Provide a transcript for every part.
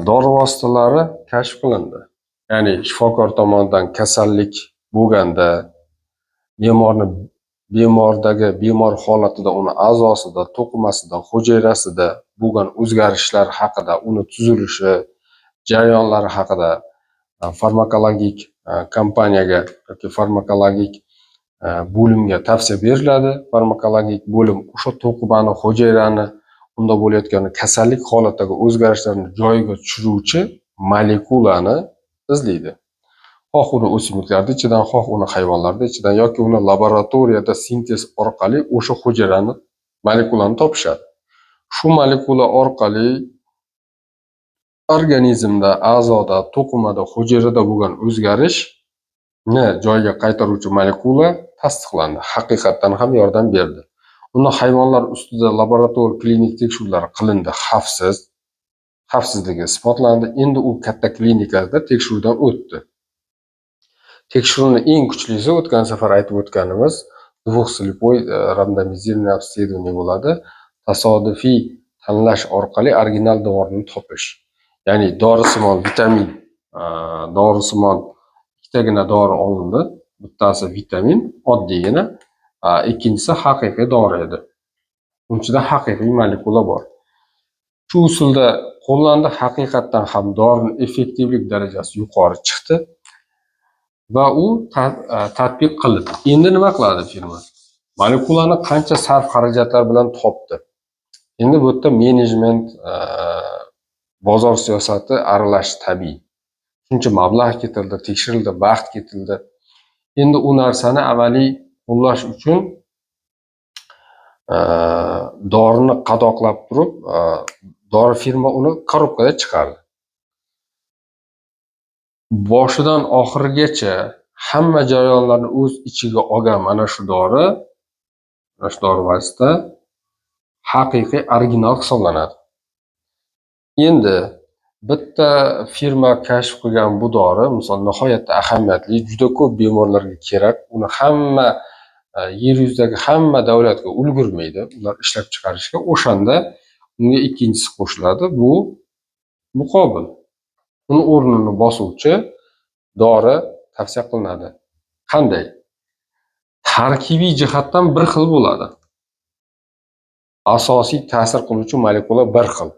Dori vositalari kashf qilindi. Ya'ni shifokor tomonidan kasallik bo'lganda bemor holatida uni a'zosida, to'qimasida, hujayrasida bo'lgan o'zgarishlar haqida, uni tuzilishi, jarayonlari haqida farmakologik kompaniyaga yoki farmakologik bo'limga tavsiya beriladi. Farmakologik bo'lim o'sha to'qimani, hujayrani, unda bo'layotgan kasallik holatidagi o'zgarishlarni joyiga tushiruvchi molekulani izlaydi. Xoh uni o'simliklarda ichidan, xoh uni hayvonlarda ichidan yoki uni laboratoriyada sintez orqali o'sha hujayrani, molekulani topishadi. Shu molekula orqali organizmda, a'zoda, to'qimada, hujayrada bo'lgan o'zgarishni joyiga qaytaruvchi molekula tasdiqlandi. Haqiqatdan ham yordam berdi. Uni hayvonlar ustida laboratoriya klinik tekshiruvlar qilindi, xavfsizligi isbotlandi. Endi u katta klinikada tekshiruvdan o'tdi. Tekshiruvning eng kuchlisi o'tgan safar aytib o'tganimiz двухслепой randomizirованный обследование bo'ladi. Tasodifiy tanlash orqali original dorini topish. Ya'ni dorisimon vitamin, dorisimon ikkitagina dori olindi. Bittasi vitamin, oddiygina, ikkinchisi haqiqiy dori edi. Uning ichida haqiqiy molekula bor. Shu usulda qo'llandi, haqiqatdan ham dorining effektivlik darajasi yuqori chiqdi va u tatbiq qildi. Endi nima qiladi firma? Molekulani qancha sarf xarajatlar bilan topdi. Endi bu yerda menejment, bozor siyosati aralashishi tabiiy. Shuncha mablag' ketildi, tekshirildi, vaqt ketildi. Endi u narsani avvaliy qo'llash uchun dorini qadoqlab turib, dori firma uni korobkada chiqardi. Boshidan oxirigacha hamma jarayonlarni o'z ichiga olgan mana shu dori vosita haqiqiy original hisoblanadi. Endi bitta firma kashf qilgan bu dori, misol nihoyatda ahamiyatli, juda ko'p bemorlarga kerak. Uni hamma yer yuzidagi hamma davlatga ulgurmaydi, ular ishlab chiqarishga. O'shanda unga ikkinchisi qo'shiladi. Bu muqobil. Uni o'rnini bosuvchi dori tavsiya qilinadi. Qanday? Tarkibiy jihatdan bir xil bo'ladi. Asosiy ta'sir qiluvchi molekula bir xil.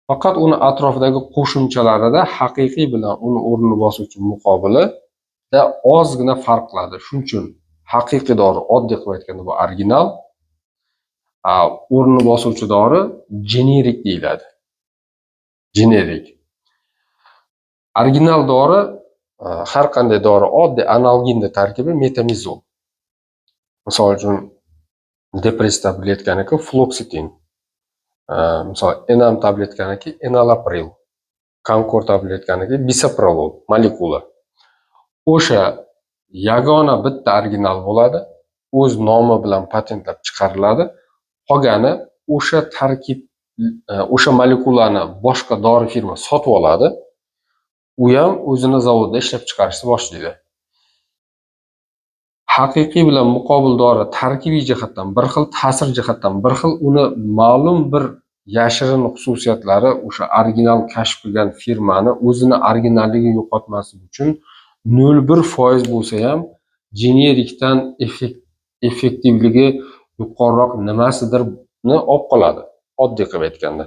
Faqat uni atrofidagi qo'shimchalarida haqiqiy bilan uni o'rnini bosuvchi muqobilida ozgina farq qiladi. Shuning uchun haqiqiy dori, oddiy qilib aytganda, bu original, o'rnini bosuvchi dori generik deyiladi. Generik. Original dori, har qanday dori oddiy analginni tarkibi metamizol. Misol uchun depress tabletkaniki fluoxetin. Misol enam tabletkaniki enalapril. Kankor tabletkaniki bisoprolol molekula. O'sha yagona bitta original bo'ladi, o'z nomi bilan patentlab chiqariladi. Qolgani o'sha tarkib, o'sha molekulani boshqa dori firma sotib oladi. U ham o'zini zavodida ishlab chiqarishni boshlaydi. Haqiqiy bilan muqobil dori tarkibiy jihatdan bir xil, ta'sir jihatdan bir xil. Uni ma'lum bir yashirin xususiyatlari o'sha original kashf qilgan firmani o'zini originalligini yo'qotmaslik uchun 0,1% bo'lsa ham generikdan effektivligi yuqoriroq nimasidirni olib qoladi. Oddiy qilib aytganda.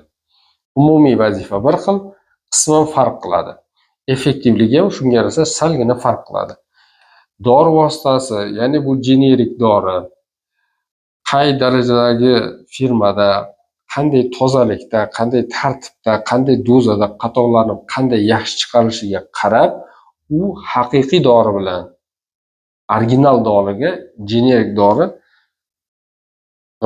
Umumiy vazifa bir xil, qisman farq qiladi. Effektivligi ham shunga yarasha salgina farq qiladi. Dori vositasi, ya'ni bu generik dori qay darajadagi firmada, qanday tozalikda, qanday tartibda, qanday dozada qatorlanib, qanday yaxshi chiqarilishiga qarab, u haqiqiy dori bilan original doriga generik dori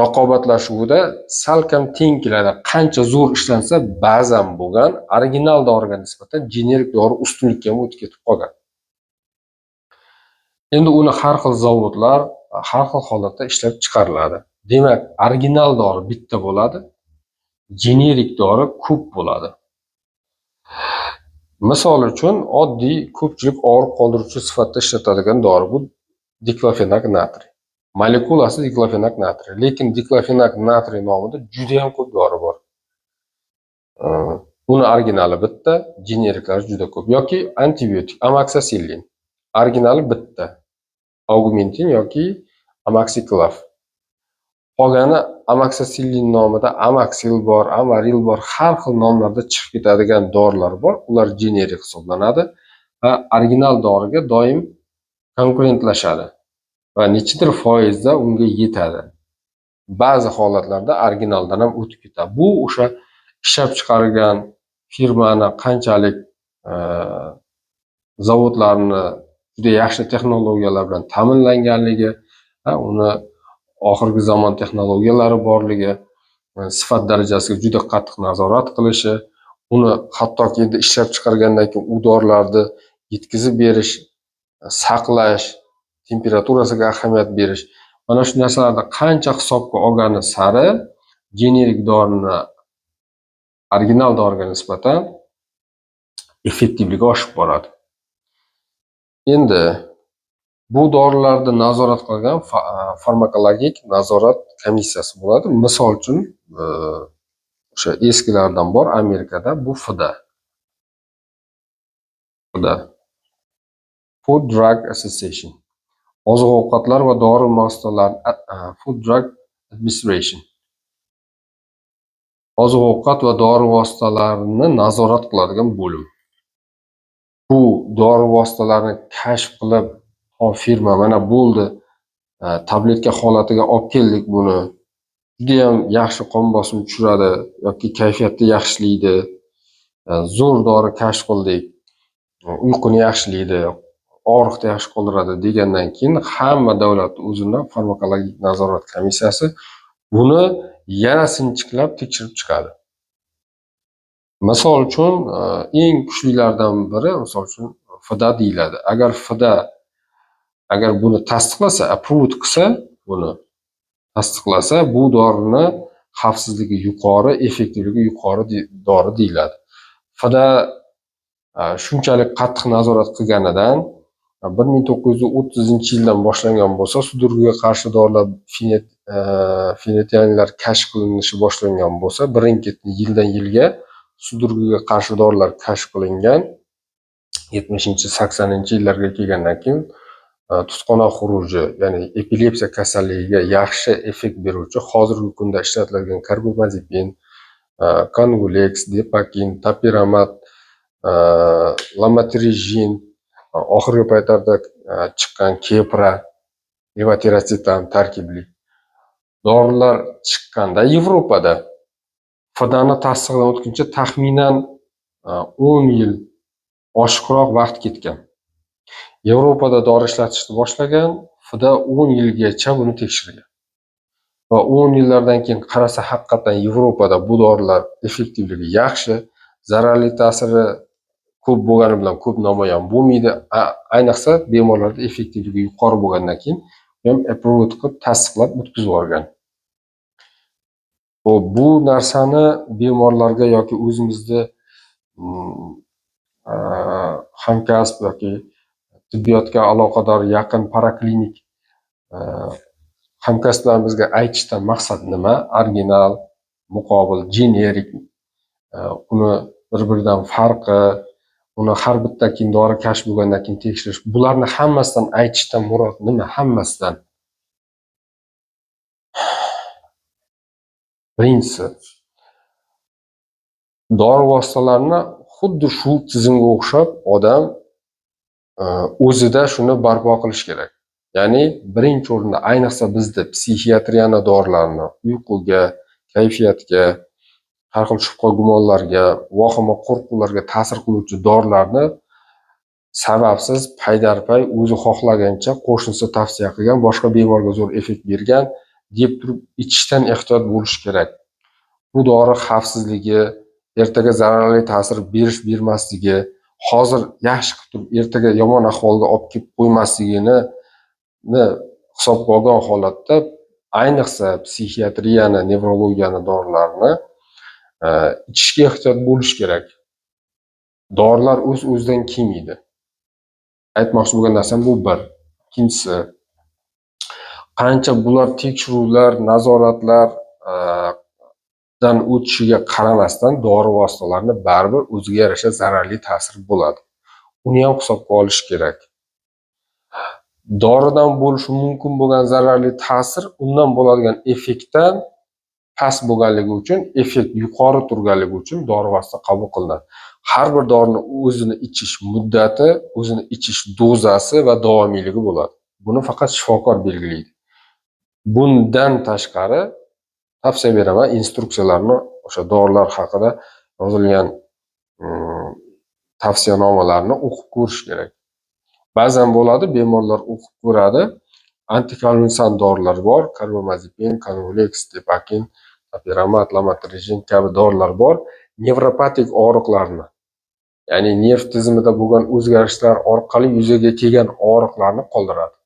raqobatlashuvida salkam teng keladi. Qancha zo'r ishlansa ba'zan bo'lgan, original doriga nisbatan generik dori ustunlikka ham o'tib ketib qolgan. Endi uni har xil zavodlar har xil holatda ishlab chiqariladi. Demak, original dori bitta bo'ladi, generik dori ko'p bo'ladi. Misol uchun oddiy ko'pchilik og'riq qoldiruvchi sifatida ishlatadigan dori bu diklofenak natriy. Molekulasi diklofenak natriy, lekin diklofenak natriy nomida juda ham ko'p dori bor. Uni originali bitta, generiklari juda ko'p. Yoki antibiotik, amoksisillin. Originali bitta. Augmentin yoki amoxiclav. Qolgani amoksisillin nomida amoxil bor, amaril bor, har xil nomlarda chiqib ketadigan dorilar bor. Ular generik hisoblanadi va original doriga doim konkurentlashadi va nechidir foizda unga yetadi. Ba'zi holatlarda originaldan ham o'tib ketadi. Bu o'sha ishlab chiqargan firmani qanchalik zavodlarni juda yaxshi texnologiyalar bilan ta'minlanganligi, uni oxirgi zamon texnologiyalari borligi, sifat darajasiga juda qattiq nazorat qilishi, uni hattoki endi ishlab chiqargandan keyin u dorilarni yetkazib berish, saqlash, temperaturasiga ahamiyat berish, mana shu narsalarni qancha hisobga olgani sari generik dorini original doriga nisbatan effektivligi oshib boradi. Endi bu dorilarni nazorat qilgan farmakologik nazorat komissiyasi bo'ladi. Misol uchun o'sha eskilardan bor Amerikada bu FDA. Food Drug Association. Oziq-ovqatlar va dori vositalari Food Drug Administration. Oziq-ovqat va dori vositalarini nazorat qiladigan bo'lim. Bu dori vositalarini kashf qilib, firma mana bo'ldi, tabletka holatiga olib keldik buni. Juda ham yaxshi qon bosimini tushiradi yoki kayfiyatni yaxshilaydi. Zo'r dori kashf qildik. Uyquni yaxshilaydi, og'riqni yaxshi qoldiradi degandan keyin hamma davlat o'zining farmakologik nazorat komissiyasi buni yana sinchiklab tekshirib chiqadi. Misol uchun eng kuchlilardan biri misol uchun FDA deyiladi. Agar FDA buni tasdiqlasa, approve qilsa, buni tasdiqlasa, bu dorini xavfsizligi yuqori, effektivligi yuqori dori deyiladi. FDA shunchalik qattiq nazorat qilganidan 1930-yildan boshlangan bo'lsa, sudurgiga qarshi dorilar fenetianlar kashf qilinishi boshlangan bo'lsa, birin-ketin yildan yilga sudurgiga qarshi dorilar kashf qilingan. 70-80-yillarga kelgandan keyin tutqanoq xuruji, ya'ni epilepsiya kasalligiga yaxshi effekt beruvchi hozirgi kunda ishlatiladigan karbamazepin, Congulex, Depakin, Topiramate, Lamotrigine, oxirgi paytlarda chiqqan Kepra, levatiracetam tarkibli dorilar chiqqanda Yevropada FDAni tasdiqdan o'tguncha taxminan 10 yil oshiqroq vaqt ketgan. Yevropada dori ishlatishni boshlagan, FDA 10 yilgacha buni tekshirgan. Va 10 yillardan keyin qarasa, haqiqatan Yevropada bu dorilar effektivligi yaxshi, zararli ta'siri ko'p bo'lgani bilan ko'p namoyon bo'lmaydi. Ayniqsa bemorlarda effektivligi yuqori bo'lgandan keyin ham approve qilib tasdiqlab o'tkazib yuborgan. Bu narsani bemorlarga yoki o'zimizni hamkasb yoki tibbiyotga aloqador yaqin paraklinik hamkasblarimizga aytishdan maqsad nima? Original, muqobil, generik, uni bir-biridan farqi, uni har bitta keyin dori kashf bo'lgandan keyin tekshirish. Bularni hammasidan aytishdan murod nima? Hammasidan. Birinchisi, dori vositalarini xuddi shu tizimga o'xshab odam o'zida shuni barpo qilish kerak. Ya'ni birinchi o'rinda ayniqsa bizda psixiatriyani dorilarini uyquga, kayfiyatga, har xil shubha gumonlarga, vahima qo'rquvlarga ta'sir qiluvchi dorilarni sababsiz paydarpay o'zi xohlagancha qo'shnisi tavsiya qilgan, boshqa bemorga zo'r effekt bergan deb turib ichishdan ehtiyot bo'lish kerak. Bu dori xavfsizligi, ertaga zararli ta'sir bermasligi, hozir yaxshi qilib turib ertaga yomon ahvolga olib kelib qo'ymasligini hisobga olgan holatda, ayniqsa psixiatriyani, nevrologiyani dorilarini ichishga ehtiyot bo'lish kerak. Dorilar o'z-o'zidan kelmaydi. Aytmoqchi bo'lgan narsam bu bir. Ikkinchisi, qancha bular tekshiruvlar, nazoratlar dan o'tishiga qaramasdan dori vositalarini baribir o'ziga yarasha zararli ta'siri bo'ladi. Uni ham hisobga olish kerak. Doridan bo'lishi mumkin bo'lgan zararli ta'sir undan bo'ladigan effektdan past bo'lganligi uchun, effekt yuqori turganligi uchun dori vosita qabul qilinadi. Har bir dorini o'zini ichish muddati, o'zini ichish dozasi va davomiyligi bo'ladi. Buni faqat shifokor belgilaydi. Bundan tashqari tavsiya beraman, instruksiyalarni o'sha dorilar haqida yozilgan tavsiyanomalarni o'qib ko'rish kerak. Ba'zan bo'ladi, bemorlar o'qib ko'radi. Antikonvulsant dorilar bor, karbamazepin, Convulix, Tepakin, Topiramate, Lamotrigine kabi dorilar bor. Nevropatik og'riqlarni, ya'ni nerv tizimida bo'lgan o'zgarishlar orqali yuzaga kelgan og'riqlarni qoldiradi.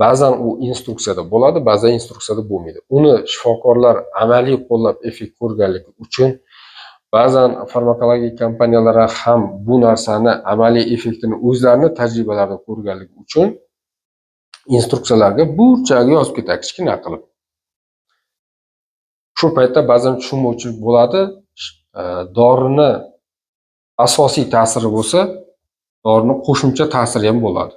Ba'zan u instruksiyada bo'ladi, ba'zan instruksiyada bo'lmaydi. Uni shifokorlar amaliy qo'llab effekt ko'rganligi uchun, ba'zan farmakologik kompaniyalar ham bu narsani amaliy effektini o'zlarini tajribalarida ko'rganligi uchun instruksiyalarga burchaga yozib ketadi kichkina qilib. Shu paytda ba'zan tushunmovchilik bo'ladi. Dorini asosiy ta'siri bo'lsa, dorini qo'shimcha ta'siri ham bo'ladi.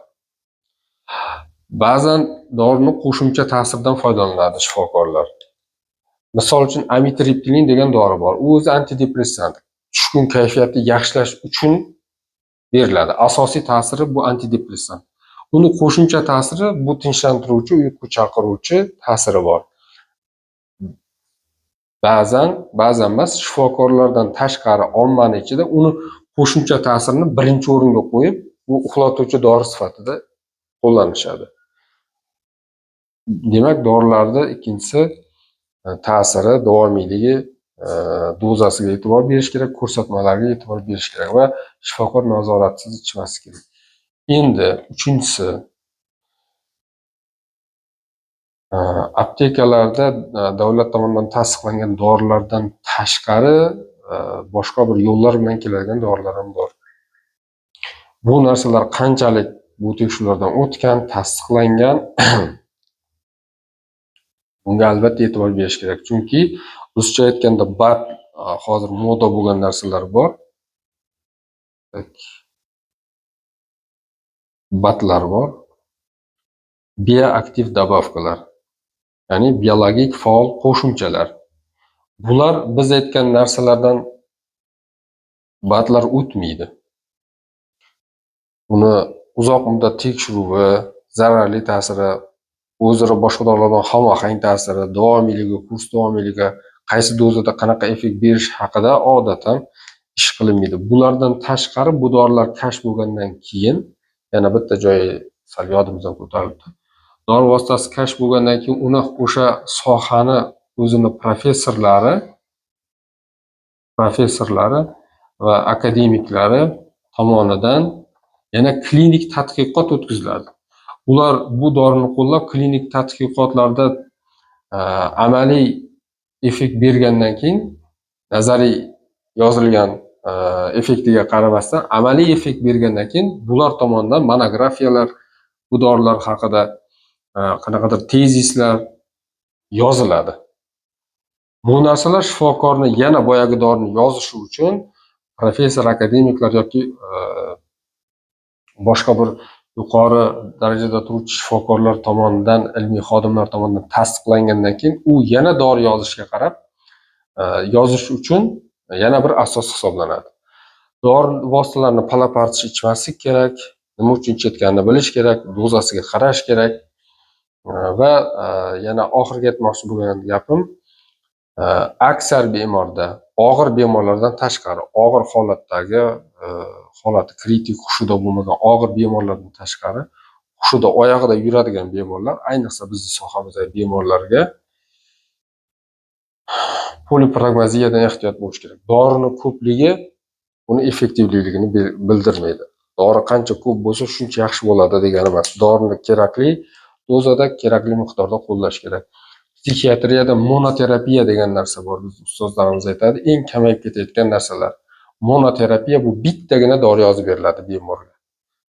Ba'zan dorini qo'shimcha ta'sirdan foydalanadi shifokorlar. Misol uchun amitriptilin degan dori bor. U o'zi antidepressant. Tushkun kayfiyatni yaxshilash uchun beriladi. Asosiy ta'siri bu antidepressant. Uni qo'shimcha ta'siri bu tinchlantiruvchi, uyqu chaqiruvchi ta'siri bor. Ba'zan emas, shifokorlardan tashqari ommani ichida uni qo'shimcha ta'sirini birinchi o'ringa qo'yib, u uxlatuvchi dori sifatida qo'llanishadi. Demak, dorilarda ikkinchisi ta'siri, davomiyligi, dozasiga e'tibor berish kerak, ko'rsatmalarga e'tibor berish kerak va shifokor nazoratisiz ichmaslik kerak. Endi uchinchisi, aptekalarda davlat tomonidan tasdiqlangan dorilardan tashqari boshqa bir yo'llar bilan keladigan dorilar ham bor. Bu narsalar qanchalik bu tekshiruvlardan o'tgan, tasdiqlangan, bunga albatta e'tibor berish kerak. Chunki ruscha aytganda BAT hozir moda bo'lgan narsalar bor. BATlar bor. Bioaktiv добавкалар, ya'ni biologik faol qo'shimchalar. Bular biz aytgan narsalardan BATlar o'tmaydi. Uni uzoq muddat tekshiruvi, zararli ta'siri, o'zaro boshqa dorilardan hamohang ta'siri, davomiyligi, kurs davomiyligi, qaysi dozada qanaqa effekt berish haqida odatan ish qilinmaydi. Bulardan tashqari bu dorilar kashf bo'lgandan keyin yana bitta joyi sal yodimizdan ko'tarildi. Dori vositasi kashf bo'lgandan keyin uni o'sha sohani o'zini professorlari va akademiklari tomonidan yana klinik tadqiqot o'tkaziladi. Ular bu dorini qo'llab klinik tadqiqotlarda amaliy effekt bergandan keyin, nazariy yozilgan effektiga qaramasdan amaliy effekt bergandan keyin bular tomonidan monografiyalar, bu dorilar haqida qanaqadir tezislar yoziladi. Bu narsalar shifokorni yana boyagi dorini yozishi uchun professor, akademiklar yoki boshqa bir yuqori darajada turuvchi shifokorlar tomonidan, ilmiy xodimlar tomonidan tasdiqlangandan keyin u yana dori yozishga qarab yozish uchun yana bir asos hisoblanadi. Dori vositalarini palapartish ichmaslik kerak, nima uchun ichayotganini bilish kerak, dozasiga qarash kerak va yana oxirgi aytmoqchi bo'lgan gapim, aksar bemorda, og'ir bemorlardan tashqari, og'ir holatdagi, holati kritik, hushida bo'lmagan og'ir bemorlardan tashqari, hushida oyog'ida yuradigan bemorlar, ayniqsa bizning sohamizdagi bemorlarga polipragmaziyadan ehtiyot bo'lish kerak. Dorining ko'pligi uni effektivligini bildirmaydi. Dori qancha ko'p bo'lsa, shuncha yaxshi bo'ladi degani emas. Dorini kerakli dozada, kerakli miqdorda qo'llash kerak. Psixiatriyada monoterapiya degan narsa bor. Biz ustozlarimiz aytadi, eng kamayib ketayotgan narsalar. Monoterapiya bu bittagina dori yozib beriladi bemorga.